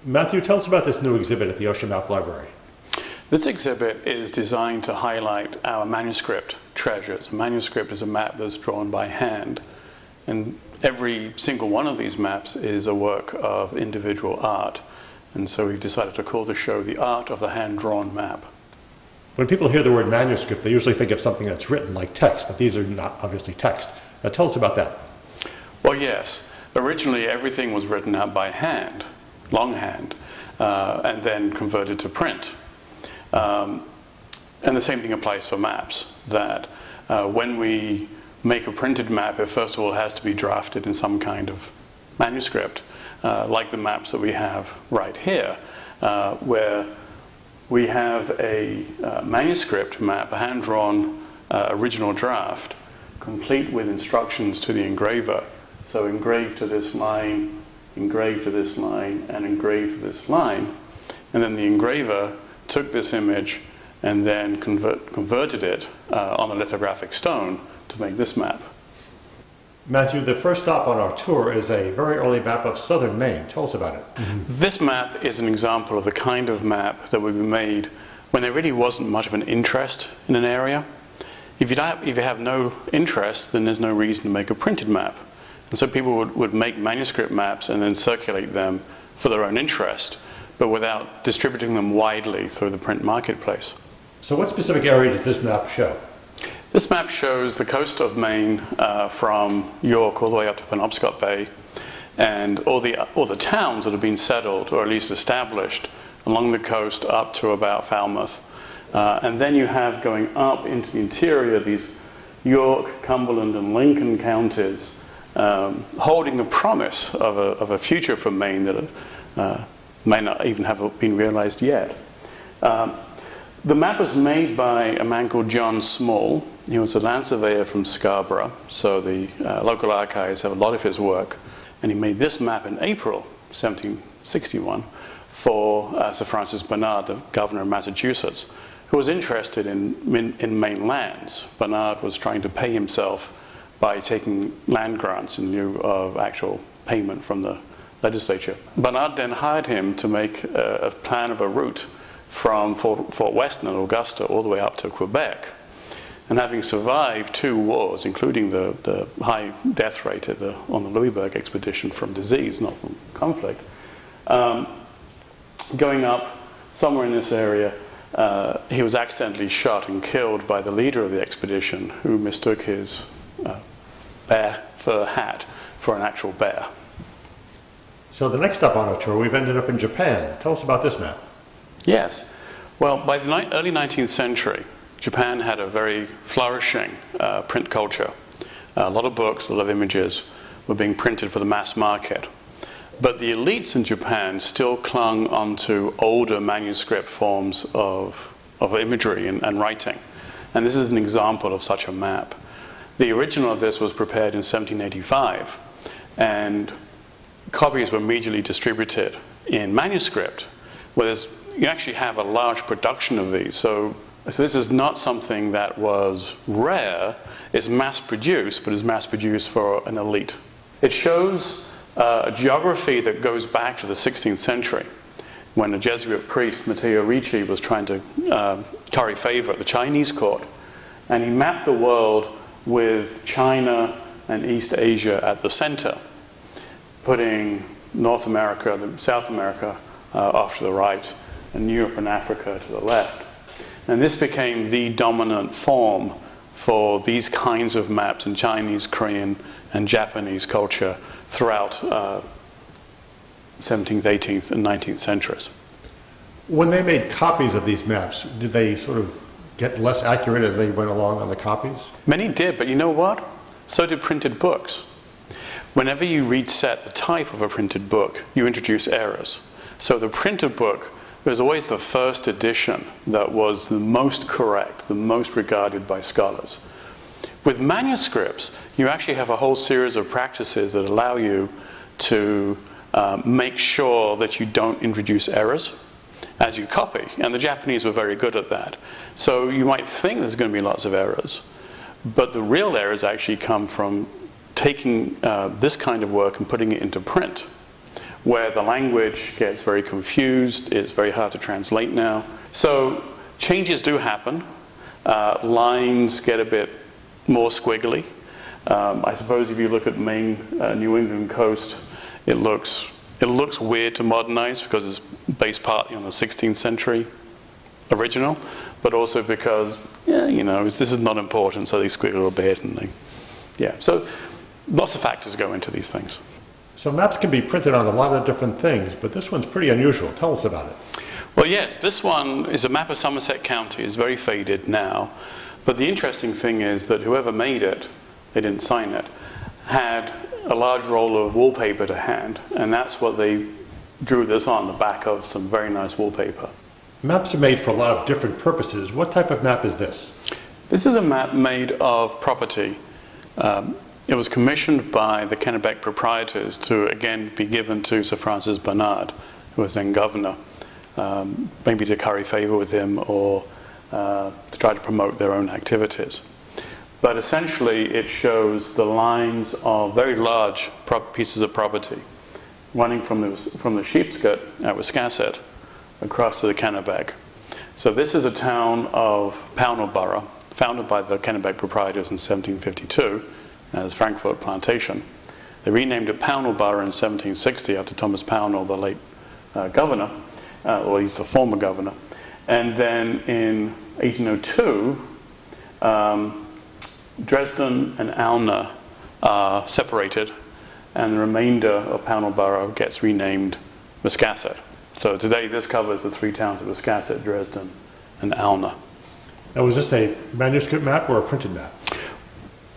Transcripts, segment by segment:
Matthew, tell us about this new exhibit at the Ocean Map Library. This exhibit is designed to highlight our manuscript treasures. A manuscript is a map that's drawn by hand, and every single one of these maps is a work of individual art. And so we decided to call the show The Art of the Hand-Drawn Map. When people hear the word manuscript, they usually think of something that's written like text, but these are not obviously text. Now tell us about that. Well, yes. Originally, everything was written out by hand, longhand, and then converted to print. And the same thing applies for maps, that when we make a printed map, it first of all has to be drafted in some kind of manuscript, like the maps that we have right here, where we have a manuscript map, a hand-drawn original draft, complete with instructions to the engraver. So engraved to this line, engraved to this line, and engraved to this line. And then the engraver took this image and then converted it on a lithographic stone to make this map. Matthew, the first stop on our tour is a very early map of southern Maine. Tell us about it. This map is an example of the kind of map that would be made when there really wasn't much of an interest in an area. If you have no interest, then there's no reason to make a printed map. And so people would make manuscript maps and then circulate them for their own interest, but without distributing them widely through the print marketplace. So what specific area does this map show? This map shows the coast of Maine from York all the way up to Penobscot Bay, and all the towns that have been settled, or at least established, along the coast up to about Falmouth. And then you have, going up into the interior, these York, Cumberland, and Lincoln counties, holding the promise of a future for Maine that may not even have been realized yet. The map was made by a man called John Small. He was a land surveyor from Scarborough, so the local archives have a lot of his work. And he made this map in April 1761 for Sir Francis Bernard, the governor of Massachusetts, who was interested in Maine lands. Bernard was trying to pay himself by taking land grants in lieu of actual payment from the legislature. Bernard then hired him to make a plan of a route from Fort Weston and Augusta all the way up to Quebec. And having survived 2 wars, including the high death rate on the Louisbourg expedition from disease, not from conflict, going up somewhere in this area, he was accidentally shot and killed by the leader of the expedition, who mistook his bear fur hat for an actual bear. So the next stop on our tour, we've ended up in Japan. Tell us about this map. Yes. Well, by the early 19th century, Japan had a very flourishing print culture. A lot of books, a lot of images were being printed for the mass market. But the elites in Japan still clung onto older manuscript forms of imagery and writing. And this is an example of such a map. The original of this was prepared in 1785, and copies were immediately distributed in manuscript, where you actually have a large production of these. So this is not something that was rare. It's mass-produced, but it's mass-produced for an elite. It shows a geography that goes back to the 16th century, when a Jesuit priest, Matteo Ricci, was trying to curry favor at the Chinese court. And he mapped the world with China and East Asia at the center, putting North America, South America off to the right, and Europe and Africa to the left. And this became the dominant form for these kinds of maps in Chinese, Korean, and Japanese culture throughout 17th, 18th, and 19th centuries. When they made copies of these maps, did they sort of get less accurate as they went along on the copies? Many did, but you know what? So did printed books. Whenever you reset the type of a printed book, you introduce errors. So the printed book was always the first edition that was the most correct, the most regarded by scholars. With manuscripts, you actually have a whole series of practices that allow you to make sure that you don't introduce errors as you copy. And the Japanese were very good at that. So you might think there's going to be lots of errors, but the real errors actually come from taking this kind of work and putting it into print, where the language gets very confused. It's very hard to translate now. So changes do happen. Lines get a bit more squiggly. I suppose if you look at Maine, New England coast, it looks weird to modernize because it's based partly on the 16th century original, but also because, this is not important, so they squiggle a bit and so lots of factors go into these things. So maps can be printed on a lot of different things, but this one's pretty unusual. Tell us about it. Well, yes, this one is a map of Somerset County. It's very faded now, but the interesting thing is that whoever made it, they didn't sign it, had a large roll of wallpaper to hand, and that's what they drew this on the back of some very nice wallpaper. Maps are made for a lot of different purposes. What type of map is this? This is a map made of property. It was commissioned by the Kennebec proprietors to again be given to Sir Francis Bernard, who was then governor, maybe to curry favor with him or to try to promote their own activities. But essentially it shows the lines of very large pieces of property running from the Sheepscot at Wiscasset across to the Kennebec. So this is a town of Pownal Borough, founded by the Kennebec proprietors in 1752 as Frankfort Plantation. They renamed it Pownal Borough in 1760 after Thomas Pownal, the late governor, or he's the former governor. And then in 1802, Dresden and Alna are separated, and the remainder of Pownal Borough gets renamed Wiscasset. So today this covers the three towns of Wiscasset, Dresden, and Alna. Now, was this a manuscript map or a printed map?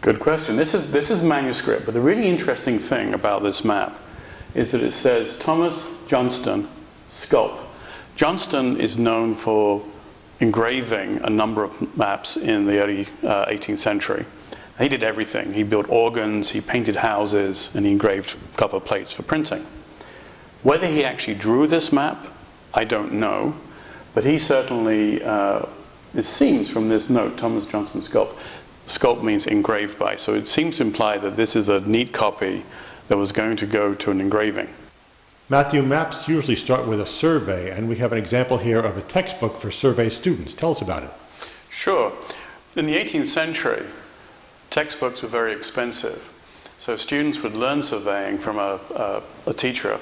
Good question. This is manuscript, but the really interesting thing about this map is that it says Thomas Johnston Sculp. Johnston is known for engraving a number of maps in the early 18th century. He did everything. He built organs, he painted houses, and he engraved copper plates for printing. Whether he actually drew this map, I don't know, but he certainly, it seems from this note, Thomas Johnston Sculp, sculpt means engraved by, so it seems to imply that this is a neat copy that was going to go to an engraving. Matthew, maps usually start with a survey, and we have an example here of a textbook for survey students. Tell us about it. Sure. In the 18th century, textbooks were very expensive. So students would learn surveying from a teacher,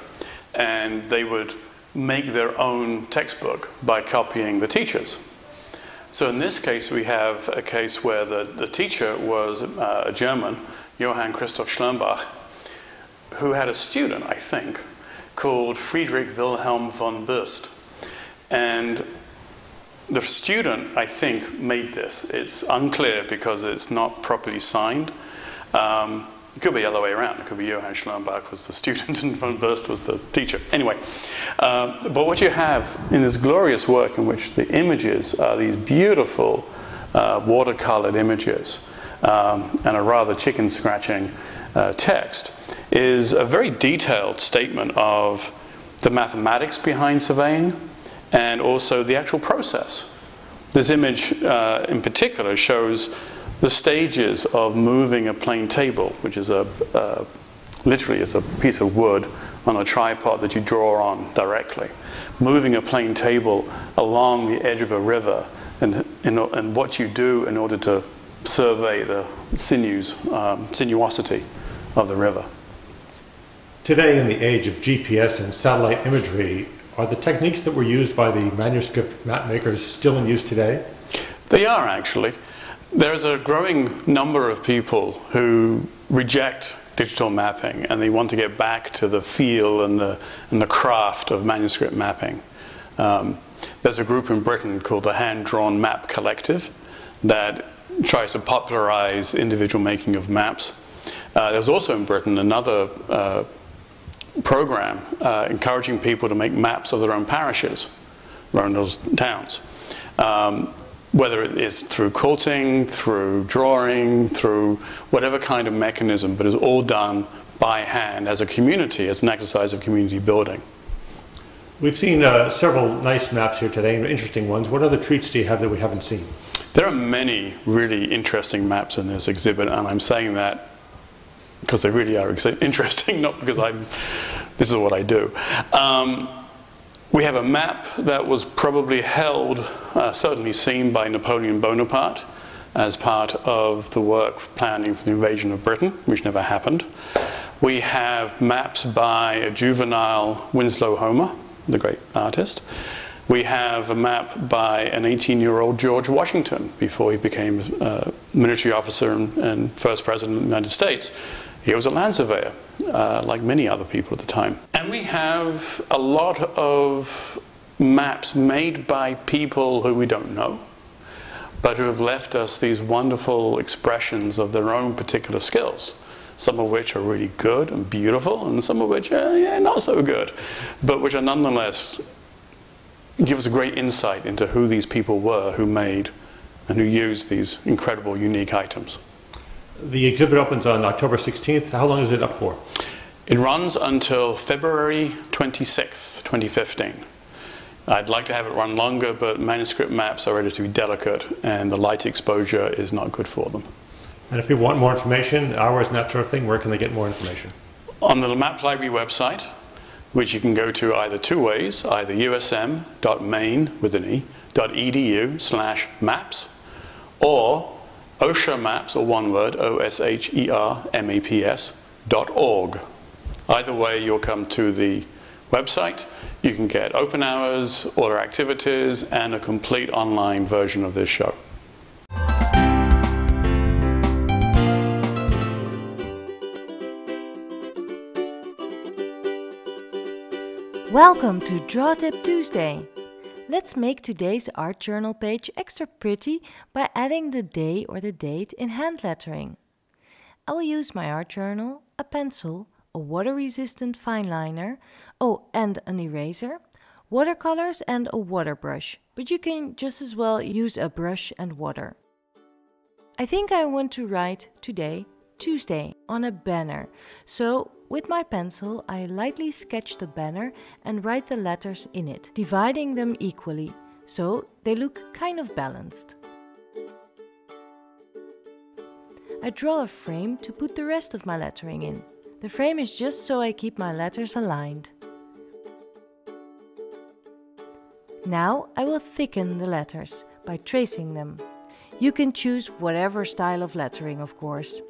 and they would make their own textbook by copying the teachers. So in this case, we have a case where the teacher was a German, Johann Christoph Schlernbach, who had a student, I think, called Friedrich Wilhelm von Burst. And the student, I think, made this. It's unclear because it's not properly signed. It could be the other way around. It could be Johann Schlernbach was the student and von Burst was the teacher. Anyway, but what you have in this glorious work in which the images are these beautiful watercolored images and a rather chicken-scratching text is a very detailed statement of the mathematics behind surveying and also the actual process. This image in particular shows the stages of moving a plane table, which is literally it's a piece of wood on a tripod that you draw on directly. Moving a plane table along the edge of a river and what you do in order to survey the sinuosity of the river. Today, in the age of GPS and satellite imagery, are the techniques that were used by the manuscript map makers still in use today? They are, actually. There's a growing number of people who reject digital mapping and they want to get back to the feel and the craft of manuscript mapping. There's a group in Britain called the Hand Drawn Map Collective that tries to popularize individual making of maps. There's also in Britain another program encouraging people to make maps of their own parishes around those towns. Whether it is through quilting, through drawing, through whatever kind of mechanism, but it's all done by hand as a community, as an exercise of community building. We've seen several nice maps here today, and interesting ones. What other treats do you have that we haven't seen? There are many really interesting maps in this exhibit, and I'm saying that because they really are interesting, not because I'm this is what I do. We have a map that was probably held, certainly seen by Napoleon Bonaparte as part of the work planning for the invasion of Britain, which never happened. We have maps by a juvenile Winslow Homer, the great artist. We have a map by an 18-year-old George Washington before he became a military officer and first president of the United States. He was a land surveyor, like many other people at the time. And we have a lot of maps made by people who we don't know, but who have left us these wonderful expressions of their own particular skills, some of which are really good and beautiful, and some of which are not so good, but which are nonetheless give us a great insight into who these people were who made and who used these incredible, unique items. The exhibit opens on October 16th. How long is it up for? It runs until February 26th, 2015. I'd like to have it run longer, but manuscript maps are relatively delicate, and the light exposure is not good for them. And if people want more information, hours and that sort of thing, where can they get more information? On the Map Library website, which you can go to either two ways, either usm.maine.edu/maps, or OSHA Maps, or one word, OSHERMAPS.org. Either way, you'll come to the website. You can get open hours, all our activities, and a complete online version of this show. Welcome to Draw Tip Tuesday. Let's make today's art journal page extra pretty by adding the day or the date in hand lettering. I will use my art journal, a pencil, a water-resistant fine liner, and an eraser, watercolors and a water brush, but you can just as well use a brush and water. I think I want to write today, Tuesday, on a banner, so with my pencil I lightly sketch the banner and write the letters in it, dividing them equally, so they look kind of balanced. I draw a frame to put the rest of my lettering in. The frame is just so I keep my letters aligned. Now I will thicken the letters by tracing them. You can choose whatever style of lettering, of course.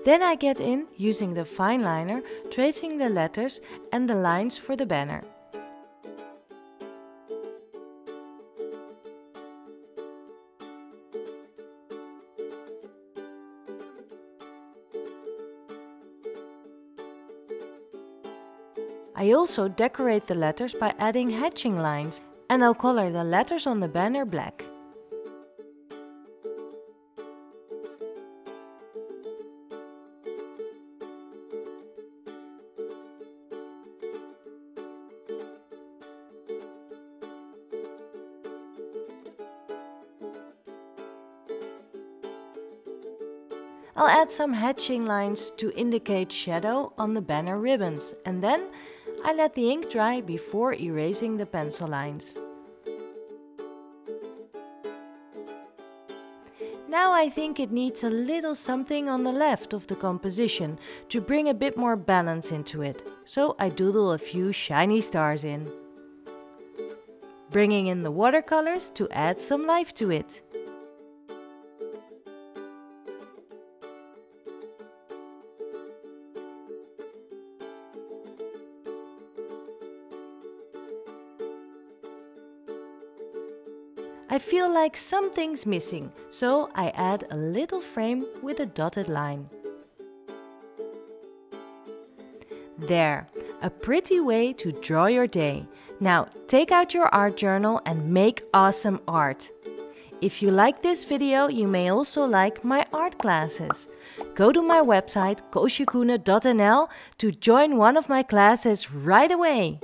Then I get in using the fine liner, tracing the letters and the lines for the banner. I also decorate the letters by adding hatching lines, and I'll color the letters on the banner black. I'll add some hatching lines to indicate shadow on the banner ribbons, and then I let the ink dry before erasing the pencil lines. Now I think it needs a little something on the left of the composition to bring a bit more balance into it, so I doodle a few shiny stars in. Bringing in the watercolors to add some life to it. I feel like something's missing, so I add a little frame with a dotted line. There, a pretty way to draw your day. Now take out your art journal and make awesome art. If you like this video, you may also like my art classes. Go to my website koosjekoene.nl to join one of my classes right away.